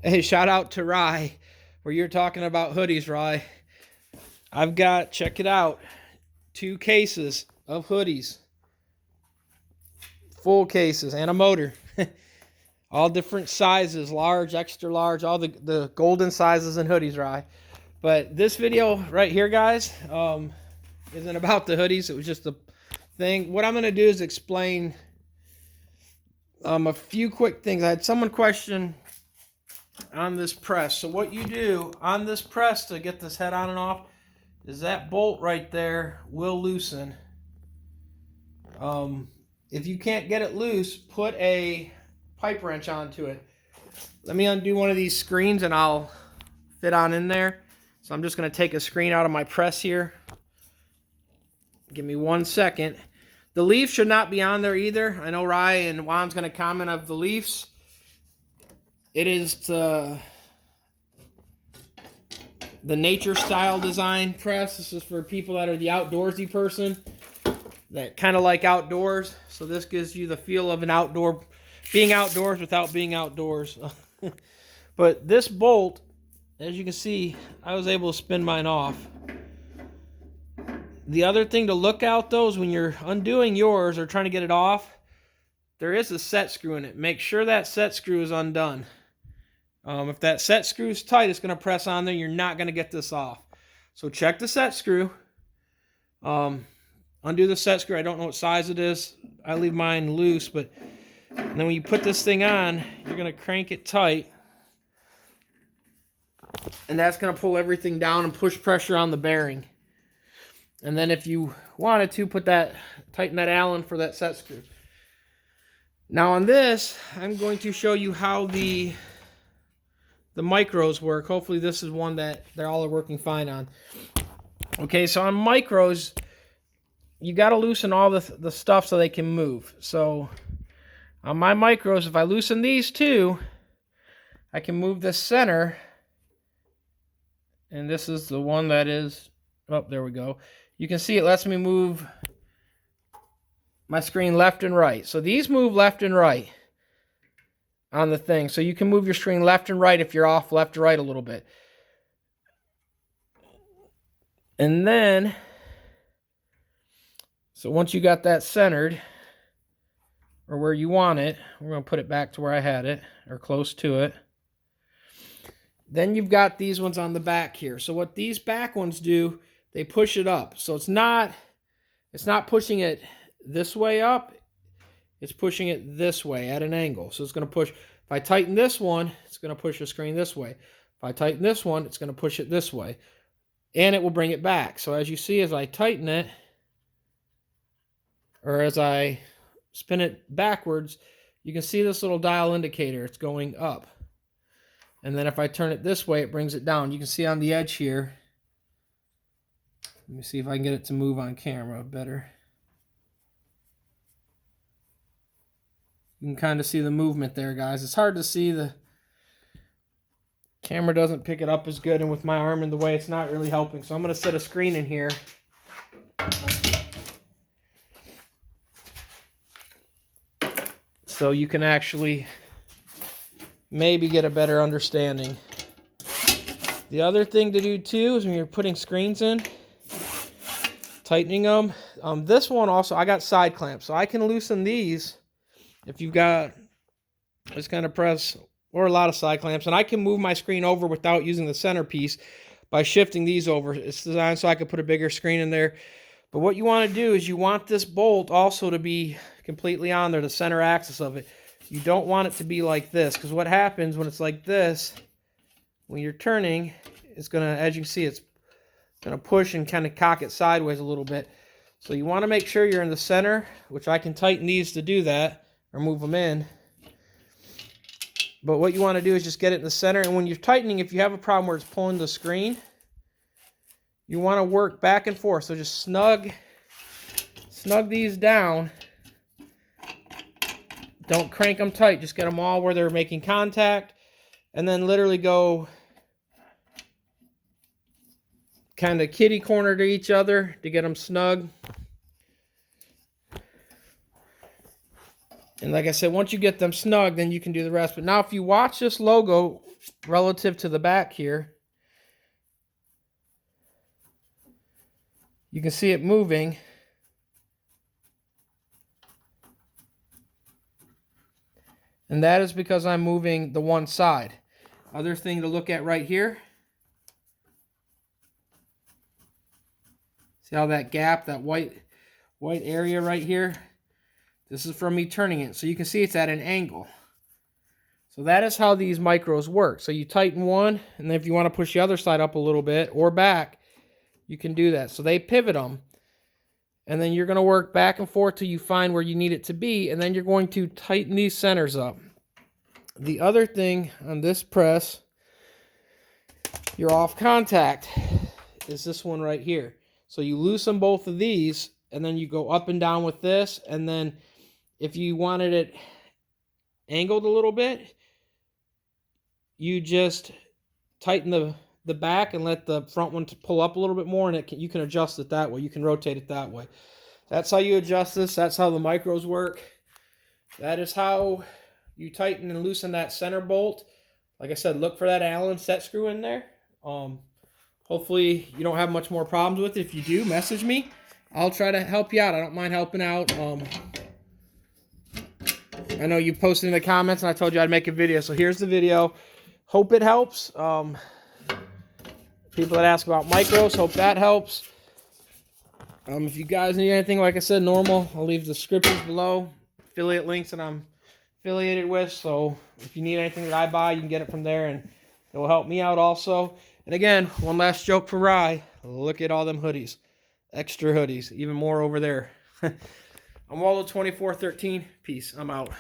Hey, shout out to Rye, where you're talking about hoodies, Rye. I've got, check it out, 2 cases of hoodies, full cases, and a motor. All different sizes, large, extra large, all the golden sizes and hoodies, Rye. But this video right here, guys, isn't about the hoodies. It was just a thing. What I'm going to do is explain a few quick things. I had someone question on this press. So what you do on this press to get this head on and off is that bolt right there will loosen. If you can't get it loose, put a pipe wrench onto it. Let me undo one of these screens and I'll fit on in there. So I'm just going to take a screen out of my press here. Give me 1 second. The leaf should not be on there either. I know Rye and Juan's going to comment of the leaves. It is the nature style design press. This is for people that are the outdoorsy person that kind of like outdoors. So this gives you the feel of being outdoors without being outdoors. But this bolt, as you can see, I was able to spin mine off. The other thing to look out though is when you're undoing yours or trying to get it off, there is a set screw in it. Make sure that set screw is undone. If that set screw is tight, it's going to press on there. You're not going to get this off. So check the set screw. Undo the set screw. I don't know what size it is. I leave mine loose, but then when you put this thing on, you're going to crank it tight. And that's going to pull everything down and push pressure on the bearing. And then if you wanted to, tighten that Allen for that set screw. Now on this, I'm going to show you how the micros work. Hopefully this is one that they're all working fine on. Okay, so on micros, you got to loosen all the stuff so they can move. So on my micros, if I loosen these two, I can move the center. And this is the one that is, oh, there we go. You can see it lets me move my screen left and right. So these move left and right on the thing. So you can move your screen left and right if you're off left or right a little bit. And then, so once you got that centered, or where you want it, we're going to put it back to where I had it, or close to it. Then you've got these ones on the back here. So what these back ones do, they push it up. So it's not pushing it this way up, it's pushing it this way at an angle. So it's going to push, if I tighten this one, it's going to push the screen this way. If I tighten this one, it's going to push it this way. And it will bring it back. So as you see, as I tighten it, or as I spin it backwards, you can see this little dial indicator. It's going up. And then if I turn it this way, it brings it down. You can see on the edge here. Let me see if I can get it to move on camera better. You can kind of see the movement there, guys. It's hard to see. The camera doesn't pick it up as good, and with my arm in the way, it's not really helping. So I'm going to set a screen in here. So you can actually maybe get a better understanding. The other thing to do too is when you're putting screens in, tightening them. This one also, I got side clamps, so I can loosen these if you've got this kind of press or a lot of side clamps, and I can move my screen over without using the centerpiece by shifting these over. It's designed so I could put a bigger screen in there. But what you want to do is you want this bolt also to be completely on there, the center axis of it. You don't want it to be like this, because what happens when it's like this, when you're turning, it's going to, as you can see, it's going to push and kind of cock it sideways a little bit. So you want to make sure you're in the center, which I can tighten these to do that, or move them in. But what you want to do is just get it in the center, and when you're tightening, if you have a problem where it's pulling the screen, you want to work back and forth. So just snug these down. Don't crank them tight. Just get them all where they're making contact, and then literally go kind of kitty corner to each other to get them snug. And like I said, once you get them snug, then you can do the rest. But now if you watch this logo relative to the back here, you can see it moving. And that is because I'm moving the one side. Other thing to look at right here. See how that gap, that white area right here? This is from me turning it. So you can see it's at an angle. So that is how these micros work. So you tighten one, and then if you want to push the other side up a little bit or back, you can do that. So they pivot them. And then you're going to work back and forth till you find where you need it to be. And then you're going to tighten these centers up. The other thing on this press, your off contact, is this one right here. So you loosen both of these, and then you go up and down with this. And then if you wanted it angled a little bit, you just tighten the back and let the front one pull up a little bit more, and you can adjust it that way. You can rotate it that way. That's how you adjust this. That's how the micros work. That is how you tighten and loosen that center bolt. Like I said, look for that Allen set screw in there. Hopefully you don't have much more problems with it. If you do, message me. I'll try to help you out. I don't mind helping out. I know you posted in the comments, and I told you I'd make a video. So here's the video. Hope it helps. People that ask about micros, hope that helps. If you guys need anything, like I said, normal, I'll leave the descriptions below. Affiliate links that I'm affiliated with. So if you need anything that I buy, you can get it from there, and it will help me out also. And again, one last joke for Rye. Look at all them hoodies. Extra hoodies. Even more over there. I'm ROLLO 2413. Peace. I'm out.